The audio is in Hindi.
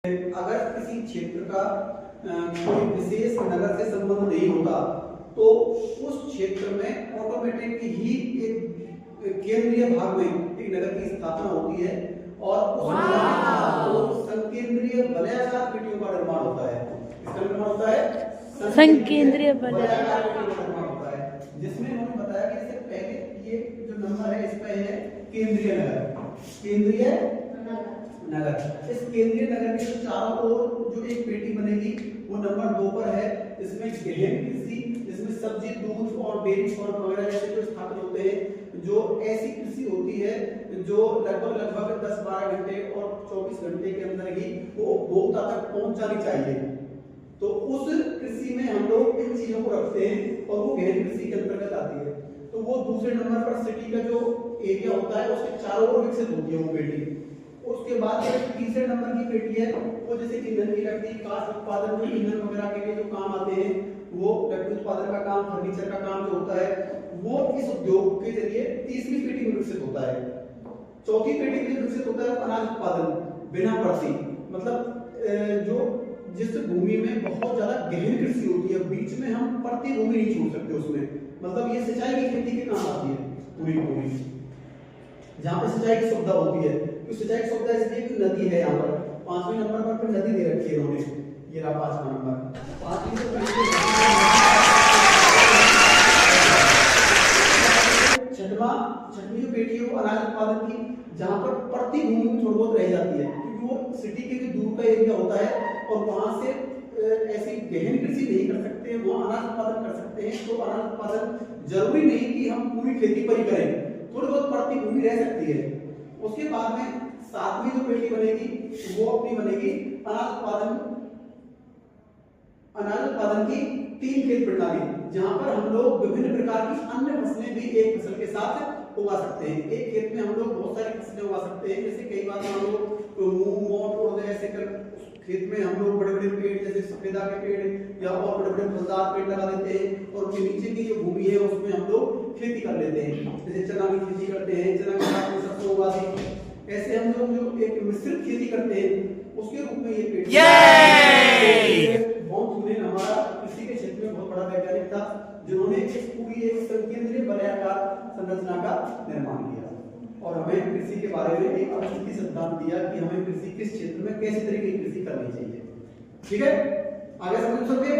अगर किसी क्षेत्र का कोई विशेष नगर से संबंध नहीं होता तो उस क्षेत्र में ऑटोमेटिक ही एक केंद्रीय भाग में एक नगर की स्थापना होती है और उस नगर को संकेंद्रीय वलयाकार पेटियों का निर्माण होता है। इसका निर्माण होता है संकेंद्रीय वलयाकार पेटियों का निर्माण होता है, जिसमें उन्होंने बताया कि इससे पहले ये जो नंबर है इस पे है केंद्रीय नगर। केंद्रीय नगर, इस केंद्रीय नगर के चारों ओर जो एक पेटी बनेगी वो नंबर 2 पर है। इसमें गहन कृषि, जिसमें सब्जी, दूध और डेयरी फार्म वगैरह जैसे जो स्थापित होते हैं, जो ऐसी कृषि होती है जो लगभग 10-12 घंटे और 24 घंटे के अंदर ही वो उपभोक्ता तक पहुंच जानी चाहिए। तो उस कृषि में हम लोग इन चीजों को रखते हैं और वो गहन कृषि के अंतर्गत आती है। तो वो दूसरे नंबर पर सिटी का जो एरिया होता है उसके चारों ओर विकसित होती है वो पेटी। उसके बाद तीसरे नंबर की पेटी है वो जैसे ईंधन की लकड़ी, काष्ठ उत्पादन में ईंधन वगैरह के लिए जो काम आते हैं, वो लकड़ी उत्पादन का काम, फर्नीचर का काम जो होता है वो इस उद्योग के जरिए तीसरी पेटी में विकसित होता है। चौथी पेटी में विकसित होता है अनाज उत्पादन बिना परसी, मतलब जो जिस भूमि में बहुत ज्यादा गहन कृषि होती है, बीच में हम परती भूमि नहीं छोड़ सकते उसमें, मतलब ये सिंचाई की खेती के काम आती है पूरी भूमि, जहाँ पे सिंचाई की सुविधा होती है। तो सिंचाई की सुविधा इसलिए कि नदी है यहाँ पर। 5वें नंबर पर फिर नदी दे रखी है इन्होंने, ये रहा 5वां नंबर। 6वीं जो पेटी है वो अनाज उत्पादन की, जहाँ पर प्रति भूमि में थोड़ी बहुत रह जाती है क्योंकि वो सिटी के भी दूर का एरिया होता है और वहां से ऐसी गहन कृषि नहीं कर सकते, वहां अनाज उत्पादन कर सकते हैं। तो अनाज उत्पादन जरूरी नहीं कि हम पूरी खेती पर ही करें, थोड़ी बहुत प्रति भूमि रह सकती है। उसके बाद में 7वीं जो पेटी बनेगी वो अपनी बनेगी अनाज उत्पादन की 3 खेत प्रणाली, जहां पर हम लोग विभिन्न प्रकार की अन्य फसलें भी एक फसल के साथ उगा सकते हैं। एक खेत में हम लोग बहुत सारी फसलें उगा सकते हैं, जैसे कई बार हम लोग मूंग, मोठ, उड़द ऐसे कर खेत में हम लोग बड़े बड़े पेड़ जैसे सफेदा के पेड़ या और बड़े बड़े फलदार पेड़ लगा देते हैं और उनके नीचे की जो भूमि है उसमें हम लोग खेती कर लेते हैं, जैसे चना की खेती करते हैं, चना के साथ में सरसों उगा दी। ऐसे हम लोग जो एक मिश्रित खेती करते हैं उसके रूप में ये पेड़ हमारा कृषि के क्षेत्र में बहुत बड़ा वैज्ञानिक था जिन्होंने इस पूरी एक संकेंद्रीय वलयाकार संरचना का निर्माण किया और हमें कृषि के बारे में एक अवस्थिति सिद्धांत दिया कि हमें कृषि किस क्षेत्र में कैसे तरीके की कृषि करनी चाहिए। ठीक है, आगे समझ सकते हैं।